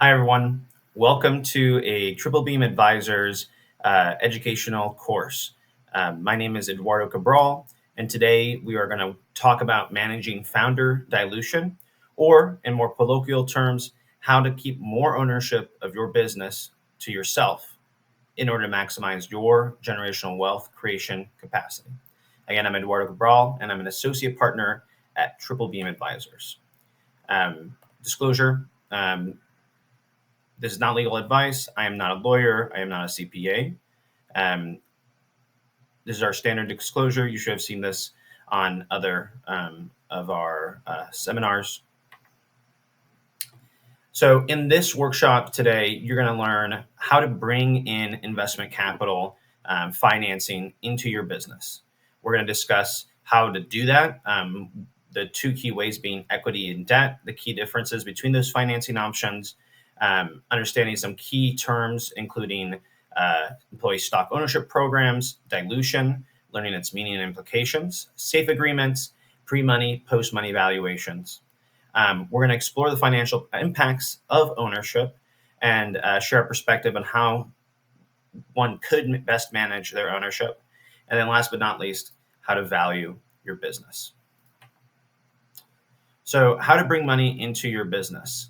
Hi, everyone. Welcome to a Triple Beam Advisors educational course. My name is Eduardo Cabral, and today we are going to talk about managing founder dilution, or in more colloquial terms, how to keep more ownership of your business to yourself in order to maximize your generational wealth creation capacity. Again, I'm Eduardo Cabral, and I'm an associate partner at Triple Beam Advisors. Disclosure. This is not legal advice. I am not a lawyer. I am not a CPA. This is our standard disclosure. You should have seen this on other of our seminars. So in this workshop today, you're going to learn how to bring in investment capital financing into your business. We're going to discuss how to do that. The two key ways being equity and debt, the key differences between those financing options, understanding some key terms, including employee stock ownership programs, dilution, learning its meaning and implications, safe agreements, pre-money, post-money valuations. We're going to explore the financial impacts of ownership and share a perspective on how one could best manage their ownership. And then last but not least, how to value your business. So how to bring money into your business.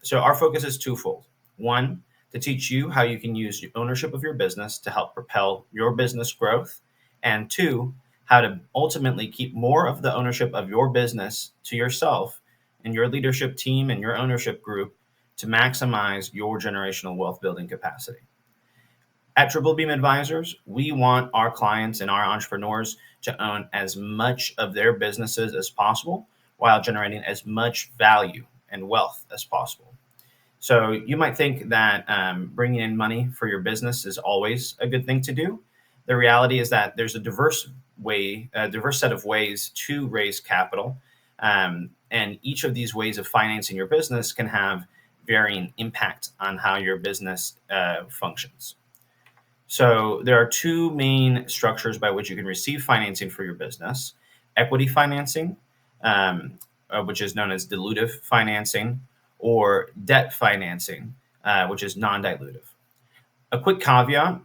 So our focus is twofold. One, to teach you how you can use ownership of your business to help propel your business growth. And two, how to ultimately keep more of the ownership of your business to yourself and your leadership team and your ownership group to maximize your generational wealth building capacity. At Triple Beam Advisors, we want our clients and our entrepreneurs to own as much of their businesses as possible while generating as much value and wealth as possible. So you might think that bringing in money for your business is always a good thing to do. The reality is that there's a diverse set of ways to raise capital. And each of these ways of financing your business can have varying impact on how your business functions. So there are two main structures by which you can receive financing for your business: equity financing, which is known as dilutive financing, or debt financing, which is non-dilutive. A quick caveat,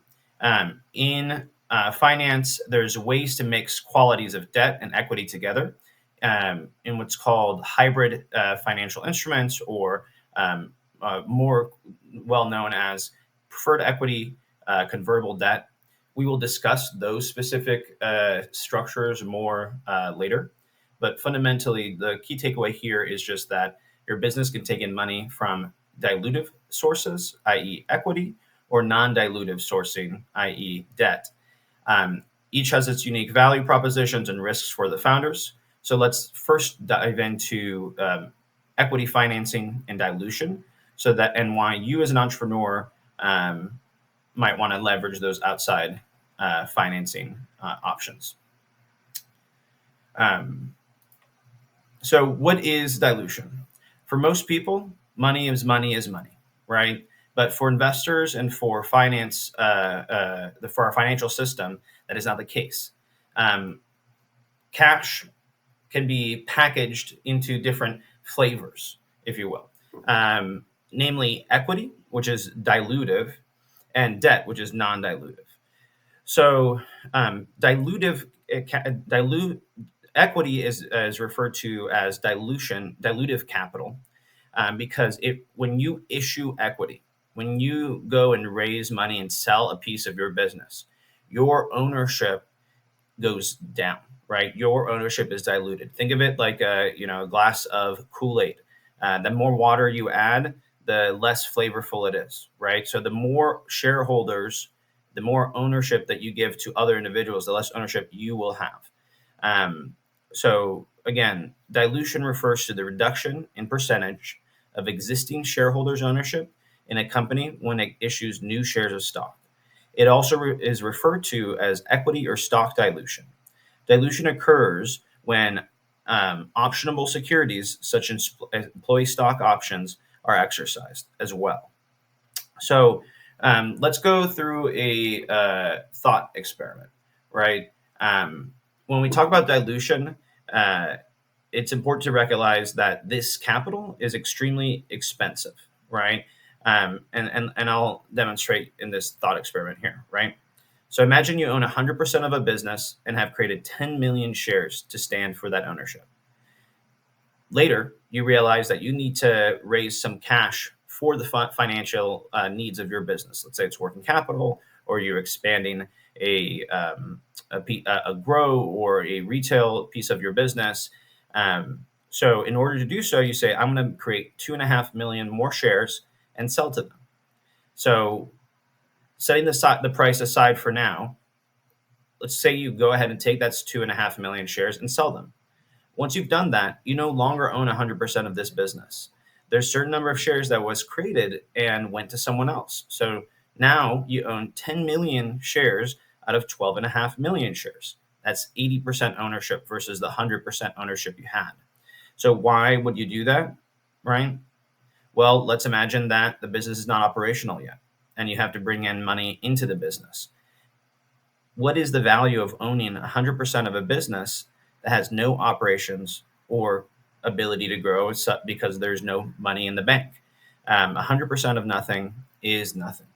in finance, there's ways to mix qualities of debt and equity together in what's called hybrid financial instruments, or more well known as preferred equity convertible debt. We will discuss those specific structures more later. But fundamentally, the key takeaway here is just that your business can take in money from dilutive sources, i.e. equity, or non-dilutive sourcing, i.e. debt. Each has its unique value propositions and risks for the founders. So let's first dive into equity financing and dilution, and why you as an entrepreneur might want to leverage those outside financing options. So what is dilution? For most people, money is money, right? But for investors and for finance, for our financial system, that is not the case. Cash can be packaged into different flavors, if you will, namely equity, which is dilutive, and debt, which is non-dilutive. So equity is referred to as dilutive capital, because when you issue equity, when you go and raise money and sell a piece of your business, your ownership goes down, right? Your ownership is diluted. Think of it like a glass of Kool-Aid. The more water you add, the less flavorful it is, right? So the more shareholders, the more ownership that you give to other individuals, the less ownership you will have. So again, dilution refers to the reduction in percentage of existing shareholders' ownership in a company when it issues new shares of stock. It also is referred to as equity or stock dilution. Dilution occurs when optionable securities, such as employee stock options, are exercised as well. So let's go through a thought experiment, right? When we talk about dilution, it's important to recognize that this capital is extremely expensive, right? And I'll demonstrate in this thought experiment here, right? So imagine you own 100% of a business and have created 10 million shares to stand for that ownership. Later, you realize that you need to raise some cash for the financial needs of your business. Let's say it's working capital, or you're expanding a grow or a retail piece of your business. So, in order to do so, you say, "I'm going to create 2.5 million more shares and sell to them." So, setting the price aside for now, let's say you go ahead and take that's 2.5 million shares and sell them. Once you've done that, you no longer own 100% of this business. There's a certain number of shares that was created and went to someone else. So now you own 10 million shares out of 12.5 million shares. That's 80% ownership versus the 100% ownership you had. So why would you do that, right? Well, let's imagine that the business is not operational yet and you have to bring in money into the business. What is the value of owning 100% of a business that has no operations or ability to grow because there's no money in the bank? 100% of nothing is nothing.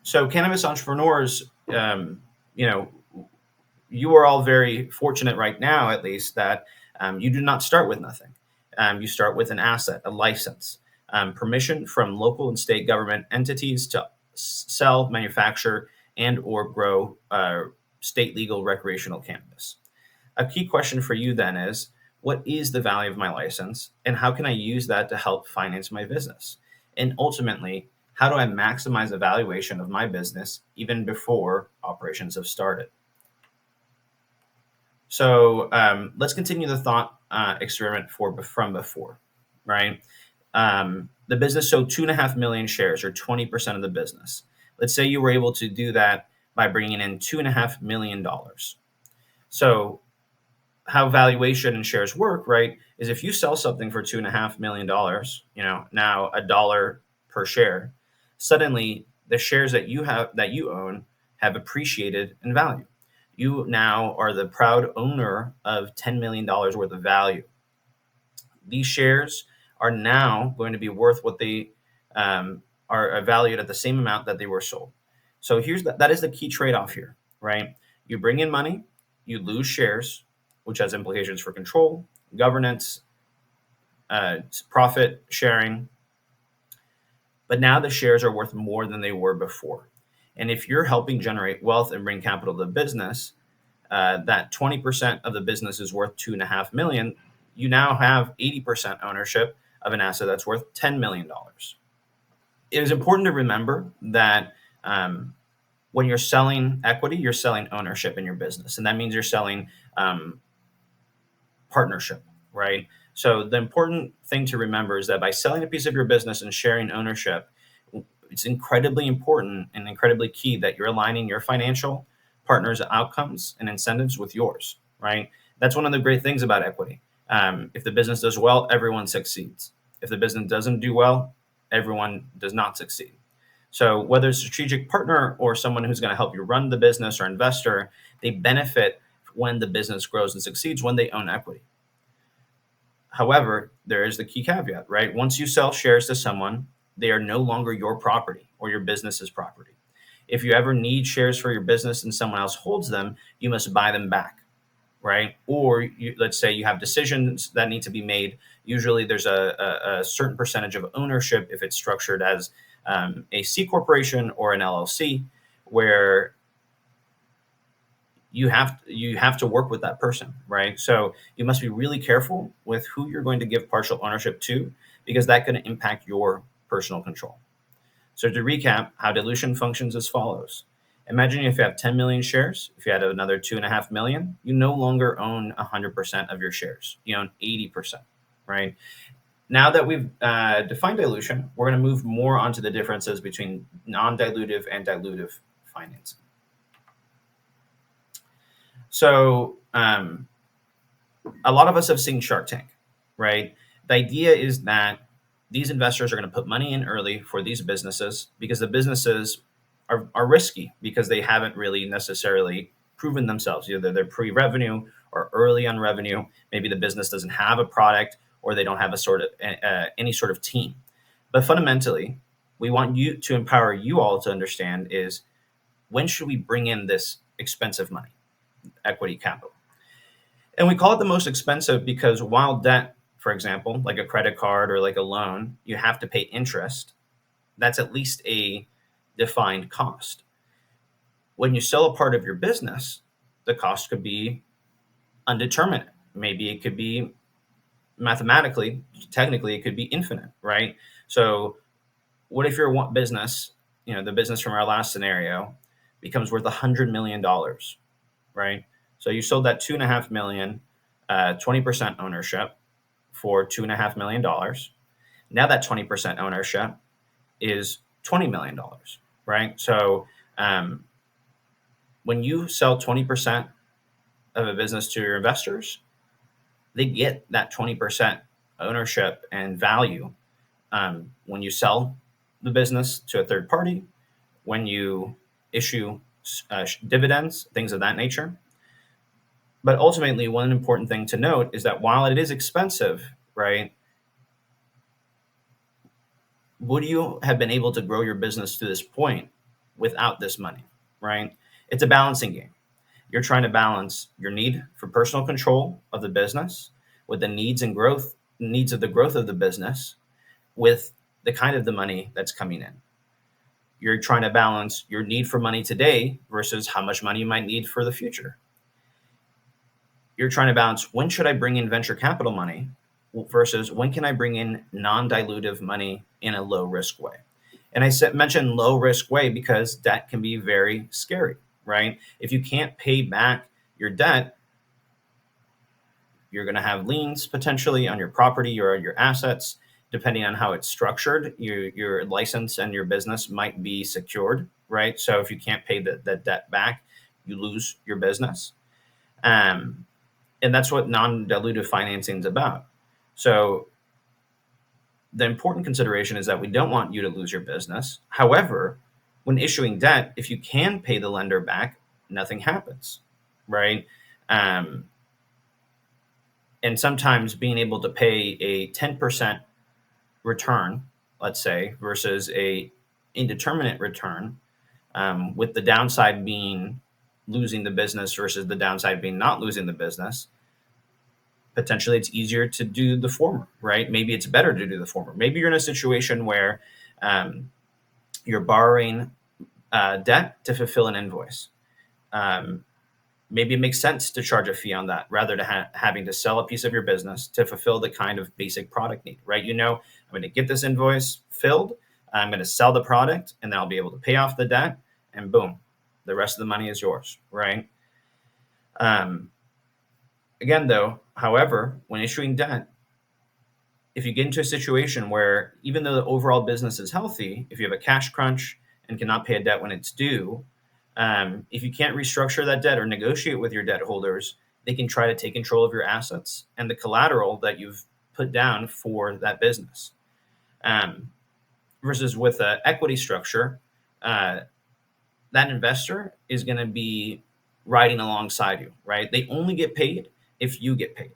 So cannabis entrepreneurs, you are all very fortunate right now, at least, that you do not start with nothing. You start with an asset, a license, permission from local and state government entities to sell, manufacture, and or grow state legal recreational cannabis. A key question for you then is, what is the value of my license, and how can I use that to help finance my business? And ultimately, how do I maximize the valuation of my business even before operations have started? So let's continue the thought experiment from before, right? The business sold 2.5 million shares, or 20% of the business. Let's say you were able to do that by bringing in $2.5 million. So how valuation and shares work, right, is if you sell something for $2.5 million, now $1 per share, suddenly the shares that you own have appreciated in value. You now are the proud owner of $10 million worth of value. These shares are now going to be worth what they are valued at the same amount that they were sold. So that is the key trade-off here, right? You bring in money, you lose shares, which has implications for control, governance, profit sharing. But now the shares are worth more than they were before. And if you're helping generate wealth and bring capital to the business, that 20% of the business is worth 2.5 million. You now have 80% ownership of an asset that's worth $10 million. It is important to remember that when you're selling equity, you're selling ownership in your business. And that means you're selling partnership, right? So the important thing to remember is that by selling a piece of your business and sharing ownership, it's incredibly important and incredibly key that you're aligning your financial partners' outcomes and incentives with yours, right? That's one of the great things about equity. If the business does well, everyone succeeds. If the business doesn't do well, everyone does not succeed. So whether it's a strategic partner or someone who's going to help you run the business or investor, they benefit when the business grows and succeeds when they own equity. However, there is the key caveat, right? Once you sell shares to someone, they are no longer your property or your business's property. If you ever need shares for your business and someone else holds them, you must buy them back, right? Or let's say you have decisions that need to be made. Usually there's a certain percentage of ownership if it's structured as a C corporation or an LLC, where you have to work with that person, right? So you must be really careful with who you're going to give partial ownership to, because that can impact your personal control. So to recap, how dilution functions as follows. Imagine if you have 10 million shares, if you had another 2.5 million, you no longer own 100% of your shares. You own 80%, right? Now that we've defined dilution, we're going to move more onto the differences between non-dilutive and dilutive financing. So a lot of us have seen Shark Tank, right? The idea is that these investors are going to put money in early for these businesses because the businesses are risky because they haven't really necessarily proven themselves. Either they're pre-revenue or early on revenue. Maybe the business doesn't have a product or they don't have a sort of any sort of team. But fundamentally, we want you to empower you all to understand is when should we bring in this expensive money, equity capital? And we call it the most expensive because while debt, for example, like a credit card or like a loan, you have to pay interest, that's at least a defined cost. When you sell a part of your business, the cost could be undeterminate. Maybe it could be mathematically, technically, it could be infinite, right? So, what if your business, the business from our last scenario, becomes worth $100 million, right? So you sold that 2.5 million, 20% ownership for $2.5 million. Now that 20% ownership is $20 million, right? So when you sell 20% of a business to your investors, they get that 20% ownership and value when you sell the business to a third party, when you issue dividends, things of that nature. But ultimately, one important thing to note is that while it is expensive, right, would you have been able to grow your business to this point without this money, right? It's a balancing game. You're trying to balance your need for personal control of the business with the needs of the growth of the business with the kind of the money that's coming in. You're trying to balance your need for money today versus how much money you might need for the future. You're trying to balance when should I bring in venture capital money versus when can I bring in non-dilutive money in a low risk way. And I mentioned low risk way because debt can be very scary, right? If you can't pay back your debt, you're going to have liens potentially on your property or your assets. Depending on how it's structured, your license and your business might be secured, right? So if you can't pay the debt back, you lose your business. And that's what non-dilutive financing is about. So the important consideration is that we don't want you to lose your business. However, when issuing debt, if you can pay the lender back, nothing happens, right? And sometimes being able to pay a 10% return, let's say, versus a indeterminate return, with the downside being losing the business versus the downside being not losing the business, potentially it's easier to do the former, right? Maybe it's better to do the former. Maybe you're in a situation where you're borrowing debt to fulfill an invoice. Maybe it makes sense to charge a fee on that rather than having to sell a piece of your business to fulfill the kind of basic product need, right? I'm going to get this invoice filled, I'm going to sell the product, and then I'll be able to pay off the debt, and boom, the rest of the money is yours, right? Again, though, however, when issuing debt, if you get into a situation where even though the overall business is healthy, if you have a cash crunch and cannot pay a debt when it's due, if you can't restructure that debt or negotiate with your debt holders, they can try to take control of your assets and the collateral that you've put down for that business. Versus with an equity structure, that investor is going to be riding alongside you, right? They only get paid if you get paid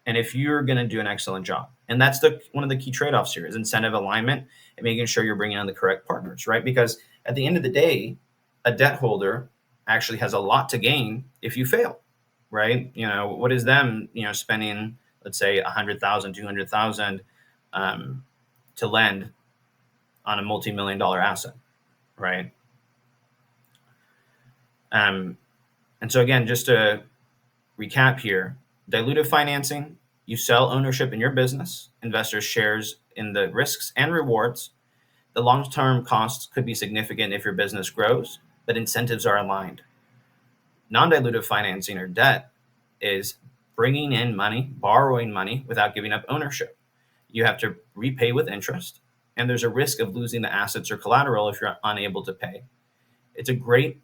and if you're going to do an excellent job. And that's one of the key trade-offs here is incentive alignment and making sure you're bringing on the correct partners, right? Because at the end of the day, a debt holder actually has a lot to gain if you fail, right? What is them, spending, let's say, 100,000, 200,000 to lend on a multi-million-dollar asset, right? And so again, just to recap here, dilutive financing, you sell ownership in your business, investors shares in the risks and rewards. The long-term costs could be significant if your business grows, but incentives are aligned. Non-dilutive financing or debt is bringing in money, borrowing money without giving up ownership. You have to repay with interest, and there's a risk of losing the assets or collateral if you're unable to pay. It's a great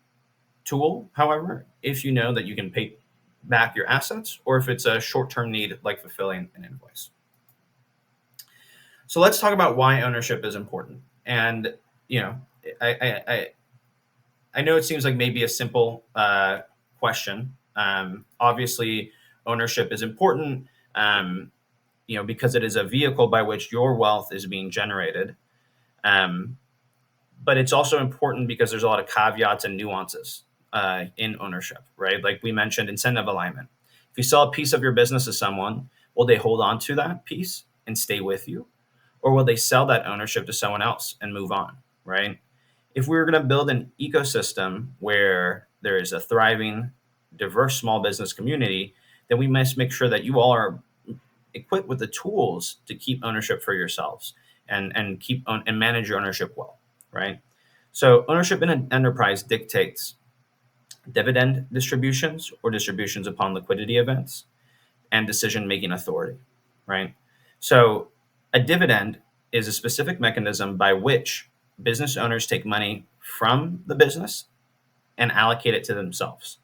tool, however, if you know that you can pay back your assets or if it's a short-term need like fulfilling an invoice. So let's talk about why ownership is important. And I know it seems like maybe a simple question. Obviously, ownership is important. because it is a vehicle by which your wealth is being generated. But it's also important because there's a lot of caveats and nuances in ownership, right? Like we mentioned, incentive alignment. If you sell a piece of your business to someone, will they hold on to that piece and stay with you? Or will they sell that ownership to someone else and move on, right? If we were going to build an ecosystem where there is a thriving, diverse small business community, then we must make sure that you all are equipped with the tools to keep ownership for yourselves and and manage your ownership well, right? So ownership in an enterprise dictates dividend distributions or distributions upon liquidity events and decision-making authority, right? So a dividend is a specific mechanism by which business owners take money from the business and allocate it to themselves.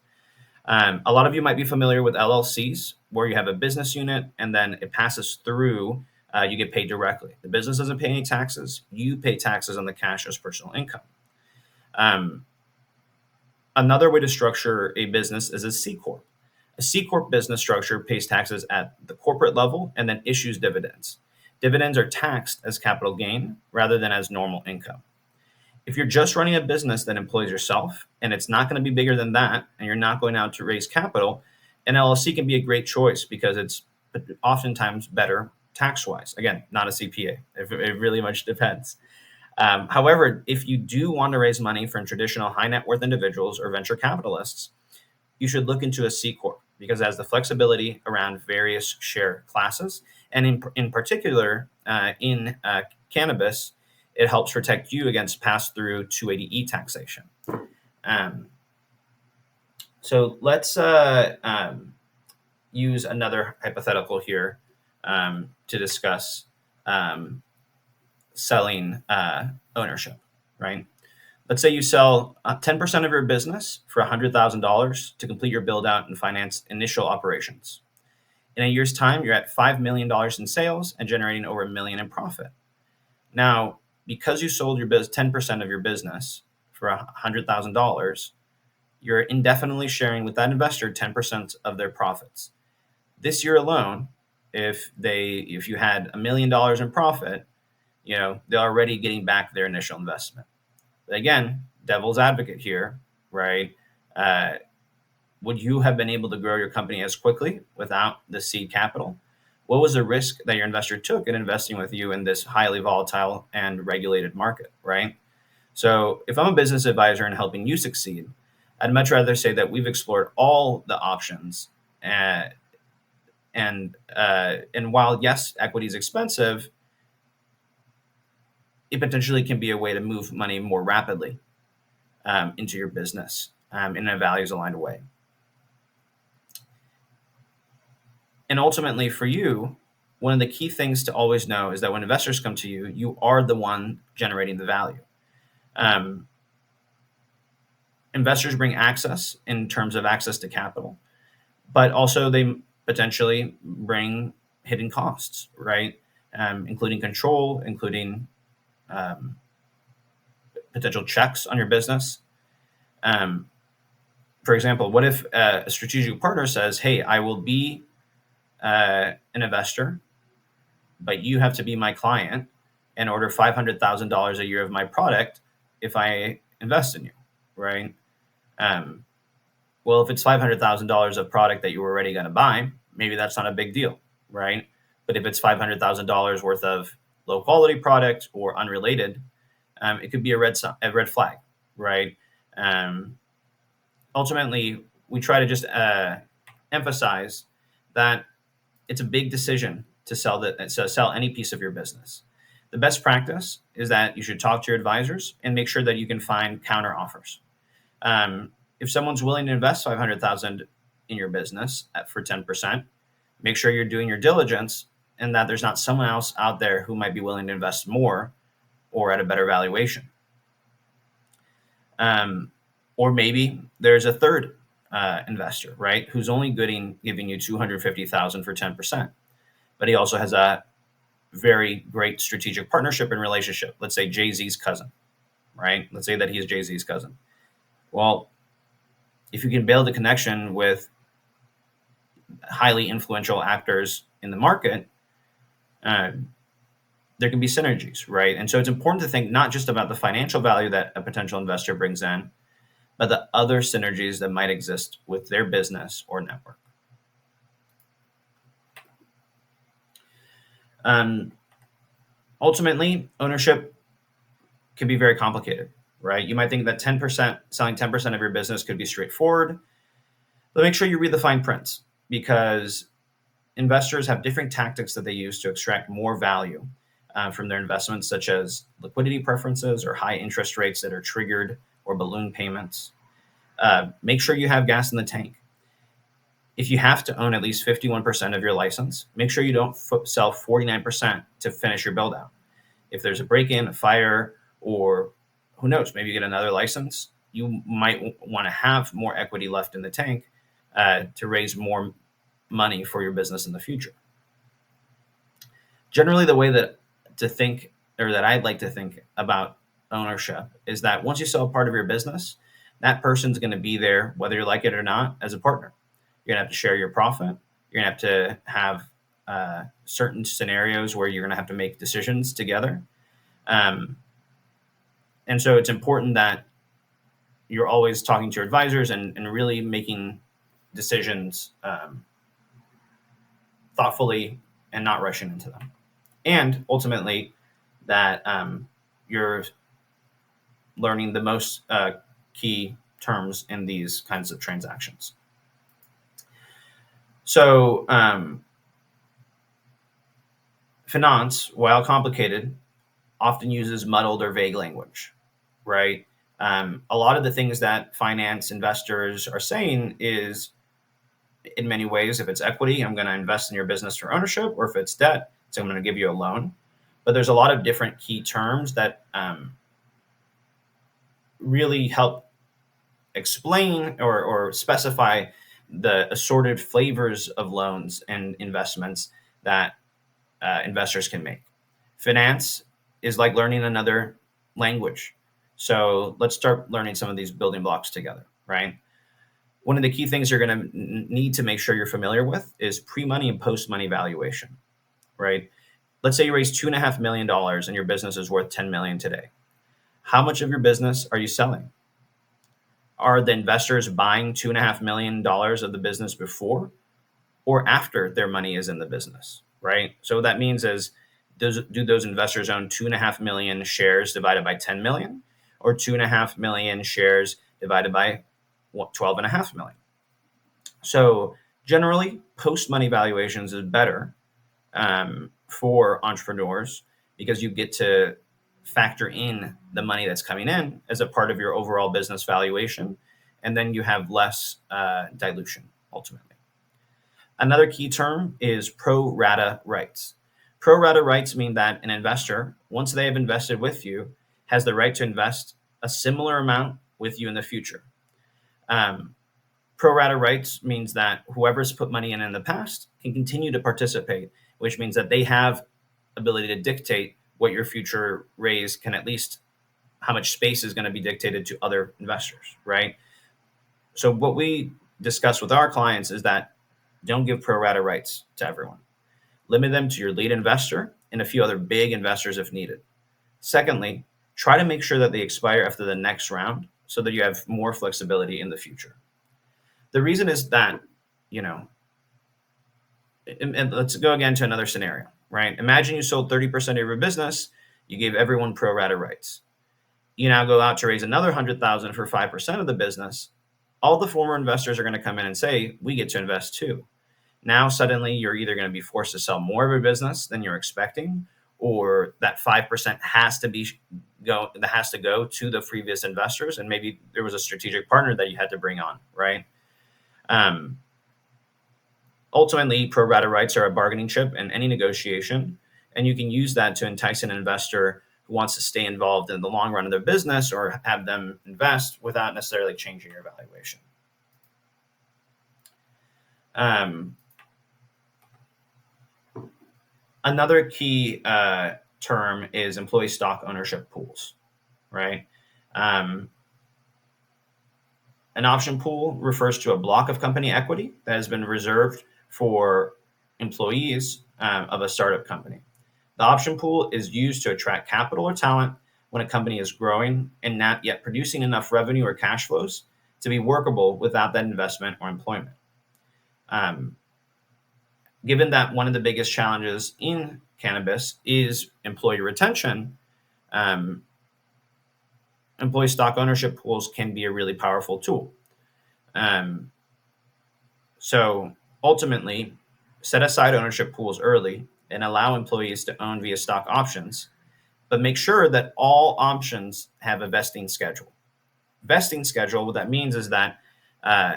A lot of you might be familiar with LLCs, where you have a business unit and then it passes through, you get paid directly. The business doesn't pay any taxes. You pay taxes on the cash as personal income. Another way to structure a business is a C Corp. A C Corp business structure pays taxes at the corporate level and then issues dividends. Dividends are taxed as capital gain rather than as normal income. If you're just running a business that employs yourself and it's not going to be bigger than that, and you're not going out to raise capital, an LLC can be a great choice because it's oftentimes better tax wise. Again, not a CPA. It really much depends. However, if you do want to raise money from traditional high net worth individuals or venture capitalists, you should look into a C Corp because it has the flexibility around various share classes. And in particular, in cannabis, it helps protect you against pass-through 280E taxation. So let's use another hypothetical here to discuss selling ownership, right? Let's say you sell 10% of your business for $100,000 to complete your build out and finance initial operations. In a year's time, you're at $5 million in sales and generating over $1 million in profit. Now, because you sold your 10% of your business for $100,000, you're indefinitely sharing with that investor 10% of their profits. This year alone, if you had $1 million in profit, they're already getting back their initial investment. But again, devil's advocate here, right? Would you have been able to grow your company as quickly without the seed capital? What was the risk that your investor took in investing with you in this highly volatile and regulated market, right? So if I'm a business advisor and helping you succeed, I'd much rather say that we've explored all the options. And while, yes, equity is expensive, it potentially can be a way to move money more rapidly into your business in a values-aligned way. And ultimately for you, one of the key things to always know is that when investors come to you, you are the one generating the value. Investors bring access in terms of access to capital, but also they potentially bring hidden costs, right? Including control, including potential checks on your business. For example, what if a strategic partner says, hey, I will be an investor, but you have to be my client and order $500,000 a year of my product if I invest in you, right? Well, if it's $500,000 of product that you were already going to buy, maybe that's not a big deal, right? But if it's $500,000 worth of low quality product or unrelated, it could be a red flag, right? Ultimately, we try to just emphasize that it's a big decision to sell any piece of your business. The best practice is that you should talk to your advisors and make sure that you can find counter offers. If someone's willing to invest $500,000 in your business for 10%, make sure you're doing your diligence and that there's not someone else out there who might be willing to invest more or at a better valuation. Or maybe there's a third investor, right, who's only giving you $250,000 for 10%, but he also has a very great strategic partnership and relationship. Let's say Jay-Z's cousin, right? Let's say that he's Jay-Z's cousin. Well, if you can build a connection with highly influential actors in the market, there can be synergies, right? And so it's important to think not just about the financial value that a potential investor brings in, but the other synergies that might exist with their business or network. Ultimately, ownership can be very complicated, right? You might think that 10%, selling 10% of your business could be straightforward, but make sure you read the fine print, because investors have different tactics that they use to extract more value from their investments, such as liquidity preferences or high interest rates that are triggered, or balloon payments. Make sure you have gas in the tank. If you have to own at least 51% of your license, make sure you don't sell 49% to finish your build out. If there's a break-in, a fire, or who knows, maybe you get another license, you might want to have more equity left in the tank to raise more money for your business in the future. Generally, the way that I'd like to think about ownership is that once you sell part of your business, that person's going to be there, whether you like it or not, as a partner. You're going to have to share your profit. You're going to have certain scenarios where you're going to have to make decisions together. And so it's important that you're always talking to your advisors and really making decisions thoughtfully and not rushing into them. And ultimately, that you're learning the most key terms in these kinds of transactions. So, finance, while complicated, often uses muddled or vague language, right? A lot of the things that finance investors are saying is, in many ways, if it's equity, I'm going to invest in your business for ownership, or if it's debt, so I'm going to give you a loan. But there's a lot of different key terms that really help explain or specify the assorted flavors of loans and investments that investors can make. Finance is like learning another language. So let's start learning some of these building blocks together, right? One of the key things you're going to need to make sure you're familiar with is pre-money and post-money valuation, right? Let's say you raise $2.5 million and your business is worth $10 million today. How much of your business are you selling? Are the investors buying $2.5 million of the business before or after their money is in the business, right? So what that means is, do those investors own 2.5 million shares divided by 10 million, or 2.5 million shares divided by 12.5 million? So generally, post-money valuations is better for entrepreneurs, because you get to factor in the money that's coming in as a part of your overall business valuation, and then you have less dilution ultimately. Another key term is pro rata rights. Pro rata rights mean that an investor, once they have invested with you, has the right to invest a similar amount with you in the future. Pro rata rights means that whoever's put money in the past can continue to participate, which means that they have ability to dictate what your future raise can, at least how much space is going to be dictated to other investors, right? So what we discuss with our clients is that don't give pro rata rights to everyone. Limit them to your lead investor and a few other big investors if needed. Secondly, try to make sure that they expire after the next round so that you have more flexibility in the future. The reason is that, and let's go again to another scenario, right? Imagine you sold 30% of your business, you gave everyone pro rata rights. You now go out to raise another 100,000 for 5% of the business. All the former investors are going to come in and say, we get to invest too. Now suddenly you're either going to be forced to sell more of your business than you're expecting, or that 5% has to go to the previous investors, and maybe there was a strategic partner that you had to bring on, right? Ultimately, pro rata rights are a bargaining chip in any negotiation, and you can use that to entice an investor who wants to stay involved in the long run of their business, or have them invest without necessarily changing your valuation. Another key term is employee stock ownership pools, right? An option pool refers to a block of company equity that has been reserved for employees of a startup company. The option pool is used to attract capital or talent when a company is growing and not yet producing enough revenue or cash flows to be workable without that investment or employment. Um, Given that one of the biggest challenges in cannabis is employee retention, um, employee stock ownership pools can be a really powerful tool. Um, so ultimately, set aside ownership pools early and allow employees to own via stock options, but make sure that all options have a vesting schedule. Vesting schedule, what that means is that uh,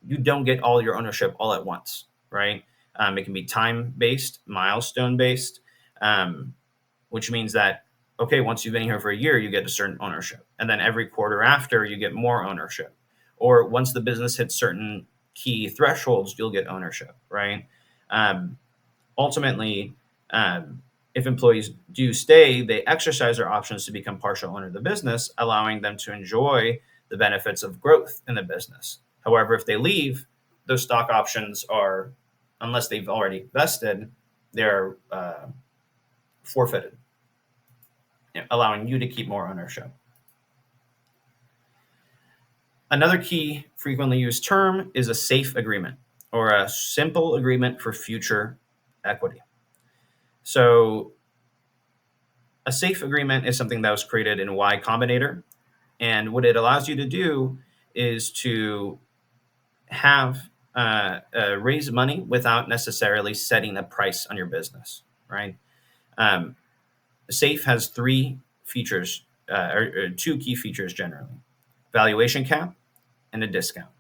you don't get all your ownership all at once, right? It can be time based, milestone based, um, which means that, okay, once you've been here for a year, you get a certain ownership. And then every quarter after, you get more ownership. Or once the business hits certain key thresholds, you'll get ownership, right? Um, Ultimately, um, if employees do stay, they exercise their options to become partial owner of the business, allowing them to enjoy the benefits of growth in the business. However, if they leave, those stock options are, unless they've already vested, they're forfeited, allowing you to keep more ownership. Another key frequently used term is a safe agreement or a simple agreement for future equity. So a safe agreement is something that was created in Y Combinator. And what it allows you to do is to have raise money without necessarily setting a price on your business, right? Um, Safe has three features, or two key features generally: valuation cap and a discount.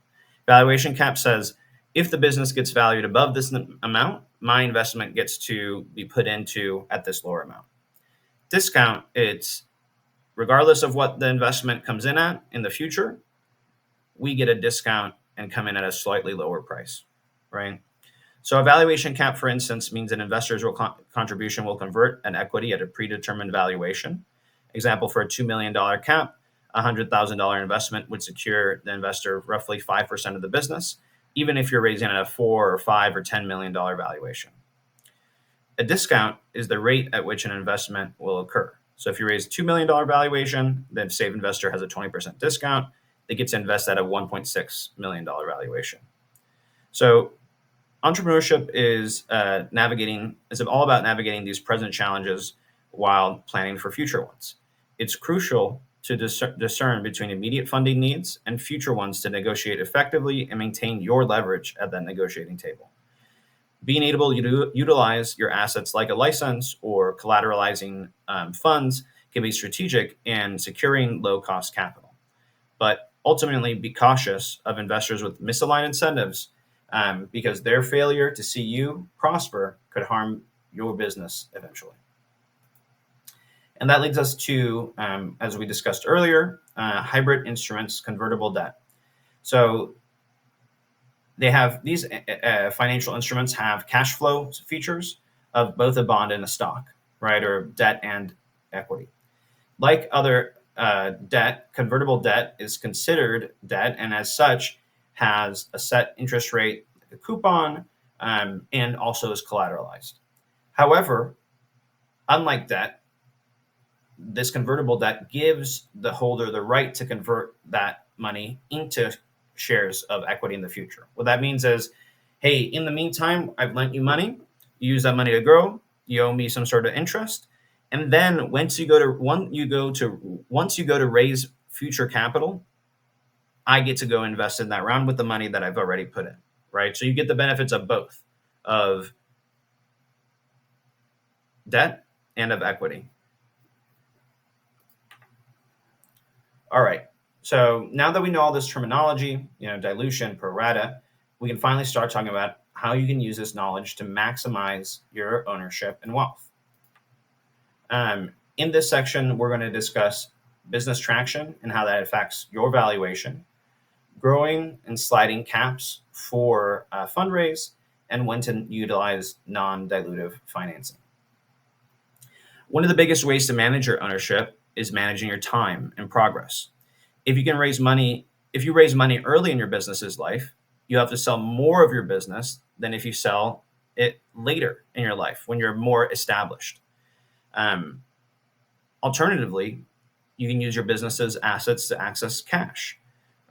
Valuation cap says if the business gets valued above this amount, my investment gets to be put into at this lower amount. Discount, it's regardless of what the investment comes in the future, we get a discount and come in at a slightly lower price, right? So a valuation cap, for instance, means an investor's contribution will convert an equity at a predetermined valuation. Example, for a $2 million cap, a $100,000 investment would secure the investor roughly 5% of the business, even if you're raising at a 4 or 5 or $10 million valuation. A discount is the rate at which an investment will occur. So if you raise a $2 million valuation, then Save Investor has a 20% discount. They get to invest at a $1.6 million valuation. So entrepreneurship is all about navigating these present challenges while planning for future ones. It's crucial to discern between immediate funding needs and future ones to negotiate effectively and maintain your leverage at that negotiating table. Being able to utilize your assets like a license or collateralizing funds can be strategic in securing low-cost capital. But ultimately, be cautious of investors with misaligned incentives, because their failure to see you prosper could harm your business eventually. And that leads us to, as we discussed earlier, hybrid instruments, convertible debt. So they have these financial instruments have cash flow features of both a bond and a stock, right, or debt and equity. Like other debt, convertible debt is considered debt, and as such has a set interest rate, a coupon, and also is collateralized. However, unlike debt, this convertible debt gives the holder the right to convert that money into shares of equity in the future. What that means is, hey, in the meantime, I've lent you money. You use that money to grow. You owe me some sort of interest. And then once you go to raise future capital, I get to go invest in that round with the money that I've already put in, right? So you get the benefits of both, of debt and of equity. All right. So now that we know all this terminology, dilution, pro rata, we can finally start talking about how you can use this knowledge to maximize your ownership and wealth. In this section, we're going to discuss business traction and how that affects your valuation, growing and sliding caps for fundraise, and when to utilize non-dilutive financing. One of the biggest ways to manage your ownership is managing your time and progress. If you raise money early in your business's life, you have to sell more of your business than if you sell it later in your life when you're more established. Um, Alternatively, you can use your business's assets to access cash,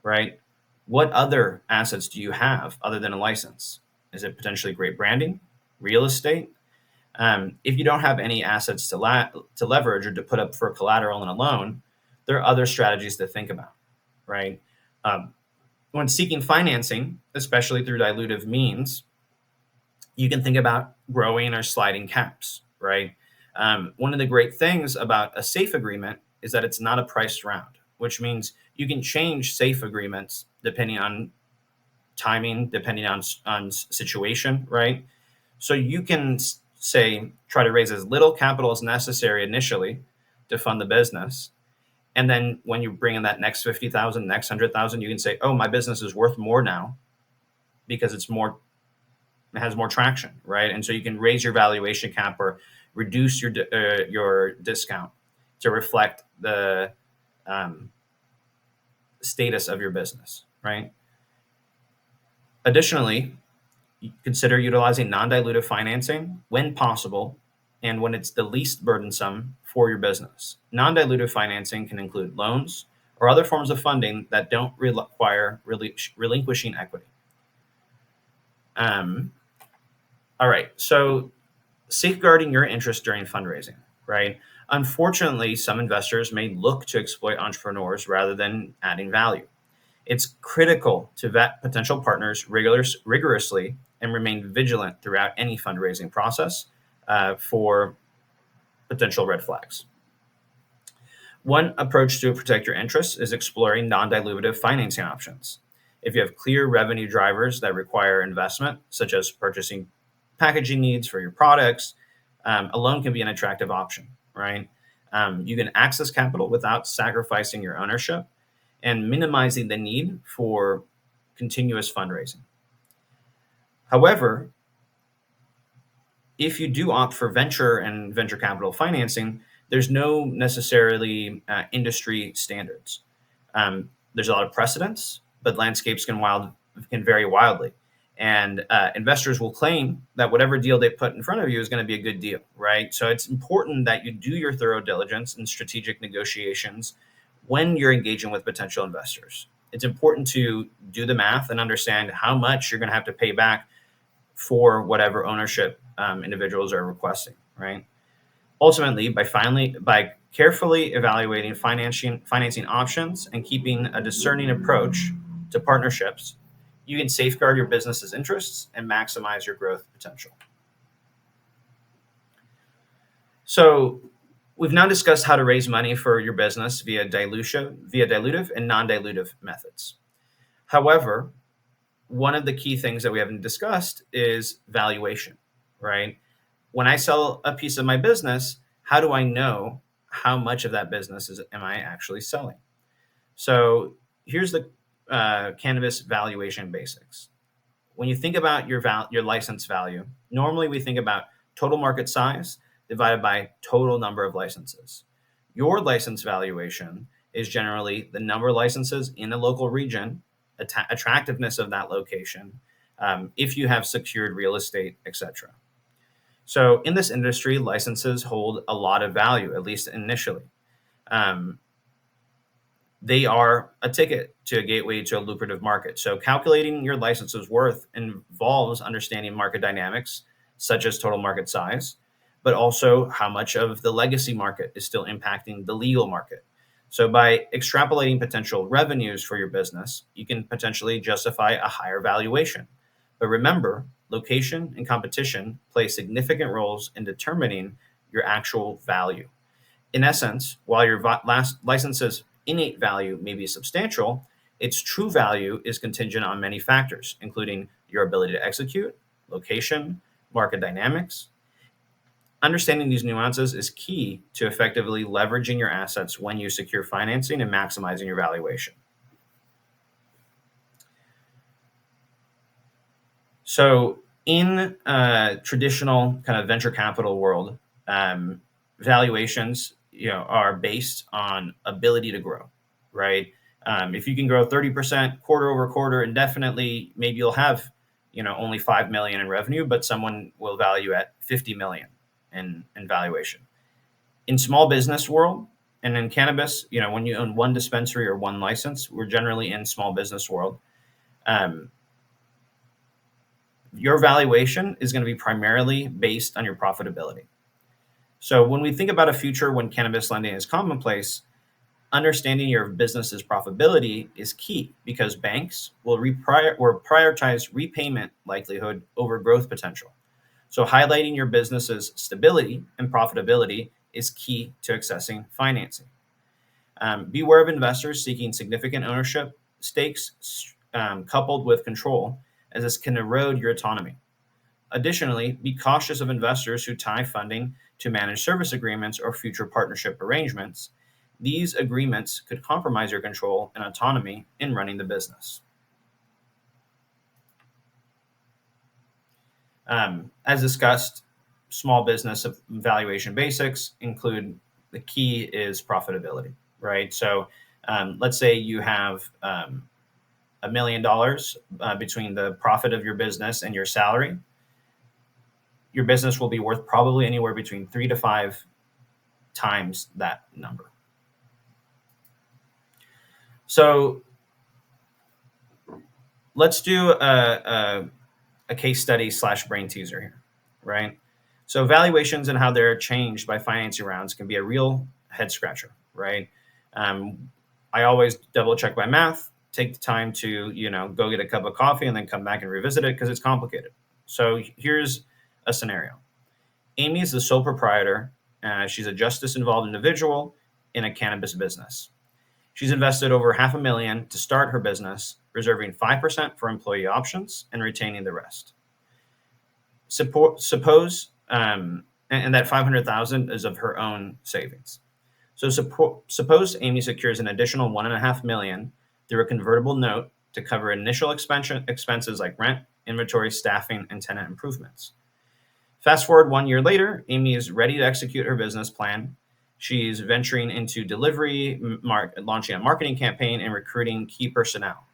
right? What other assets do you have other than a license? Is it potentially great branding, real estate? If you don't have any assets to leverage or to put up for collateral and a loan, there are other strategies to think about, right? Um, when seeking financing, especially through dilutive means, you can think about growing or sliding caps, right? One of the great things about a safe agreement is that it's not a priced round, which means you can change safe agreements depending on timing, depending on situation, right? So you can say try to raise as little capital as necessary initially to fund the business, and then when you bring in that next 50,000, next 100,000, you can say, "Oh, my business is worth more now because it has more traction," right? And so you can raise your valuation cap or reduce your discount to reflect the um, status of your business, right? Additionally, consider utilizing non-dilutive financing when possible and when it's the least burdensome for your business. Non-dilutive financing can include loans or other forms of funding that don't require relinquishing equity. Um, all right, so safeguarding your interest during fundraising, right? Unfortunately, some investors may look to exploit entrepreneurs rather than adding value. It's critical to vet potential partners rigorously and remain vigilant throughout any fundraising process for potential red flags. One approach to protect your interests is exploring non dilutive financing options. If you have clear revenue drivers that require investment, such as purchasing packaging needs for your products, a loan can be an attractive option, right? You can access capital without sacrificing your ownership and minimizing the need for continuous fundraising. However, if you do opt for venture and venture capital financing, there's no necessarily industry standards. There's a lot of precedents, but landscapes can vary wildly. And investors will claim that whatever deal they put in front of you is going to be a good deal, right? So it's important that you do your thorough diligence and strategic negotiations when you're engaging with potential investors. It's important to do the math and understand how much you're going to have to pay back for whatever ownership individuals are requesting, right? Ultimately, by carefully evaluating financing options and keeping a discerning approach to partnerships, you can safeguard your business's interests and maximize your growth potential. So, we've now discussed how to raise money for your business via dilutive and non-dilutive methods. However, one of the key things that we haven't discussed is valuation, right? When I sell a piece of my business, how do I know how much of that business am I actually selling? So here's the cannabis valuation basics. When you think about your license value, normally we think about total market size divided by total number of licenses. Your license valuation is generally the number of licenses in a local region, attractiveness of that location, if you have secured real estate, etc. So in this industry, licenses hold a lot of value, at least initially. Um, they are a ticket to a gateway to a lucrative market. So calculating your license's worth involves understanding market dynamics, such as total market size, but also how much of the legacy market is still impacting the legal market. So by extrapolating potential revenues for your business, you can potentially justify a higher valuation. But remember, location and competition play significant roles in determining your actual value. In essence, while your last license's innate value may be substantial, its true value is contingent on many factors, including your ability to execute, location, market dynamics. Understanding these nuances is key to effectively leveraging your assets when you secure financing and maximizing your valuation. So, in traditional kind of venture capital world, valuations are based on ability to grow, right? If you can grow 30% quarter over quarter indefinitely, maybe you'll have only 5 million in revenue, but someone will value at 50 million in valuation. In small business world and in cannabis, when you own one dispensary or one license, we're generally in small business world. Um, your valuation is going to be primarily based on your profitability. So when we think about a future when cannabis lending is commonplace, understanding your business's profitability is key because banks will prioritize repayment likelihood over growth potential. So highlighting your business's stability and profitability is key to accessing financing. Beware of investors seeking significant ownership stakes coupled with control, as this can erode your autonomy. Additionally, be cautious of investors who tie funding to managed service agreements or future partnership arrangements. These agreements could compromise your control and autonomy in running the business. As discussed, small business valuation basics include the key is profitability, right? So let's say you have $1 million between the profit of your business and your salary. Your business will be worth probably anywhere between 3 to 5 times that number. So let's do a case study / brain teaser here, right? So valuations and how they're changed by financing rounds can be a real head scratcher, right? I always double check my math, take the time to, go get a cup of coffee and then come back and revisit it because it's complicated. So here's a scenario. Amy is the sole proprietor. She's a justice involved individual in a cannabis business. She's invested over $500,000 to start her business, reserving 5% for employee options and retaining the rest. Suppose, and that $500,000 is of her own savings. So suppose Amy secures an additional $1.5 million through a convertible note to cover initial expenses like rent, inventory, staffing, and tenant improvements. Fast forward 1 year later, Amy is ready to execute her business plan. She's venturing into delivery, launching a marketing campaign, and recruiting key personnel.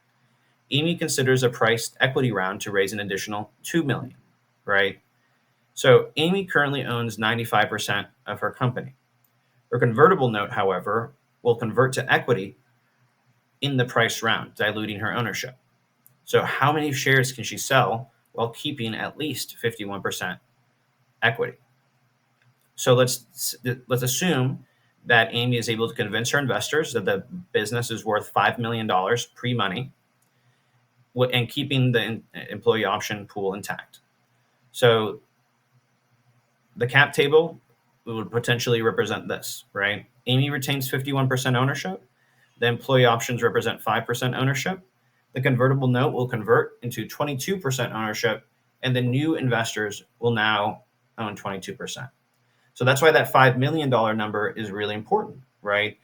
Amy considers a priced equity round to raise an additional $2 million, right? So Amy currently owns 95% of her company. Her convertible note, however, will convert to equity in the price round, diluting her ownership. So how many shares can she sell while keeping at least 51% equity? So let's assume that Amy is able to convince her investors that the business is worth $5 million pre-money and keeping the employee option pool intact. So the cap table would potentially represent this, right? Amy retains 51% ownership. The employee options represent 5% ownership. The convertible note will convert into 22% ownership, and the new investors will now own 22%. So that's why that $5 million number is really important, right?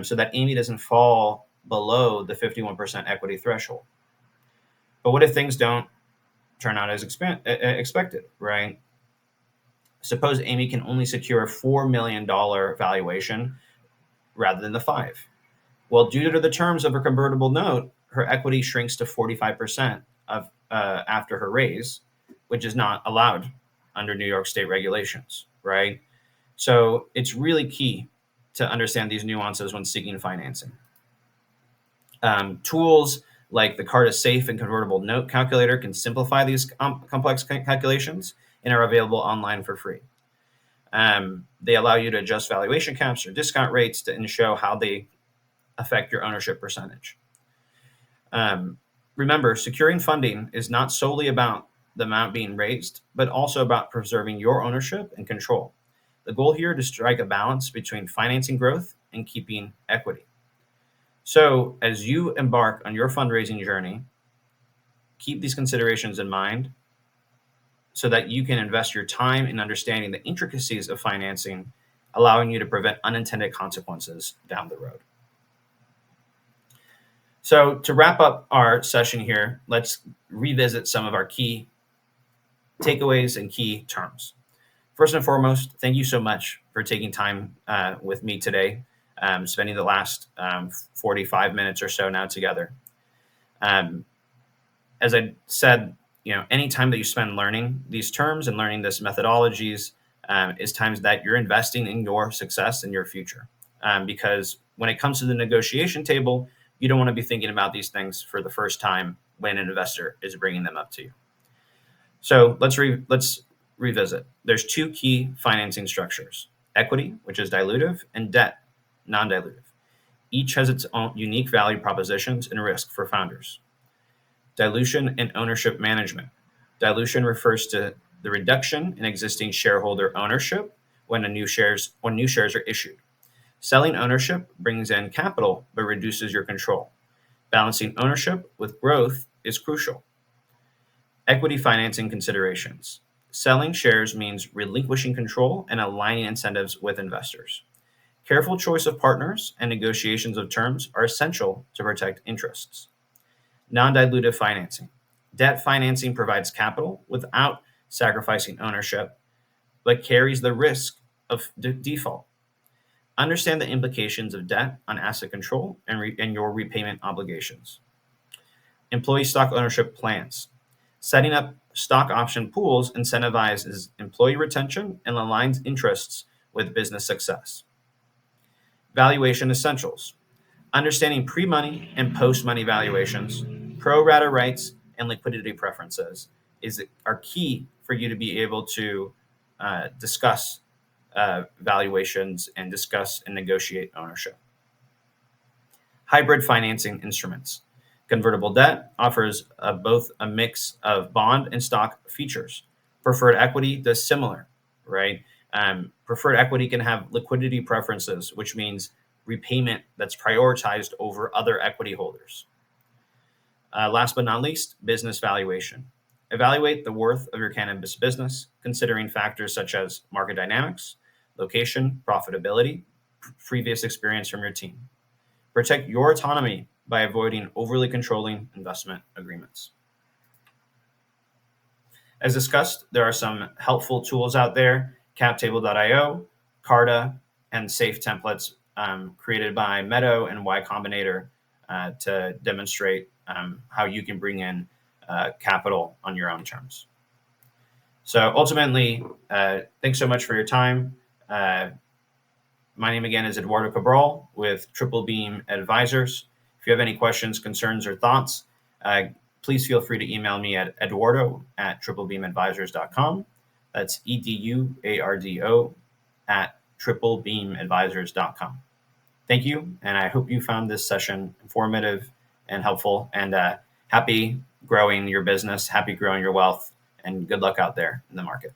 So that Amy doesn't fall below the 51% equity threshold. But what if things don't turn out as expected, right? Suppose Amy can only secure a $4 million valuation rather than the 5. Well, due to the terms of her convertible note, her equity shrinks to 45% of after her raise, which is not allowed under New York State regulations, right? So it's really key to understand these nuances when seeking financing. Tools like the Carta Safe and Convertible Note Calculator can simplify these complex calculations and are available online for free. They allow you to adjust valuation caps or discount rates and show how they affect your ownership percentage. Remember, securing funding is not solely about the amount being raised, but also about preserving your ownership and control. The goal here is to strike a balance between financing growth and keeping equity. So as you embark on your fundraising journey, keep these considerations in mind so that you can invest your time in understanding the intricacies of financing, allowing you to prevent unintended consequences down the road. So to wrap up our session here, let's revisit some of our key takeaways and key terms. First and foremost, thank you so much for taking time with me today, spending the last 45 minutes or so now together. As I said, anytime that you spend learning these terms and learning these methodologies, is times that you're investing in your success and your future. Because when it comes to the negotiation table, you don't want to be thinking about these things for the first time when an investor is bringing them up to you. So let's revisit. There's two key financing structures: equity, which is dilutive, and debt, non-dilutive. Each has its own unique value propositions and risk for founders. Dilution and ownership management. Dilution refers to the reduction in existing shareholder ownership when new shares are issued. Selling ownership brings in capital but reduces your control. Balancing ownership with growth is crucial. Equity financing considerations. Selling shares means relinquishing control and aligning incentives with investors. Careful choice of partners and negotiations of terms are essential to protect interests. Non-dilutive financing. Debt financing provides capital without sacrificing ownership, but carries the risk of default. Understand the implications of debt on asset control and your repayment obligations. Employee stock ownership plans. Setting up stock option pools incentivizes employee retention and aligns interests with business success. Valuation essentials. Understanding pre-money and post-money valuations, pro-rata rights, and liquidity preferences are key for you to be able to discuss valuations and discuss and negotiate ownership. Hybrid financing instruments. Convertible debt offers both a mix of bond and stock features. Preferred equity does similar, right? Preferred equity can have liquidity preferences, which means repayment that's prioritized over other equity holders. Last but not least, business valuation. Evaluate the worth of your cannabis business, considering factors such as market dynamics, location, profitability, previous experience from your team. Protect your autonomy by avoiding overly controlling investment agreements. As discussed, there are some helpful tools out there: captable.io, Carta, and Safe templates created by Meadow and Y Combinator to demonstrate how you can bring in capital on your own terms. So ultimately, thanks so much for your time. My name again is Eduardo Cabral with Triple Beam Advisors. If you have any questions, concerns, or thoughts, please feel free to email me at eduardo@triplebeamadvisors.com. That's EDUARDO at triplebeamadvisors.com. Thank you, and I hope you found this session informative and helpful, and happy growing your business, happy growing your wealth, and good luck out there in the market.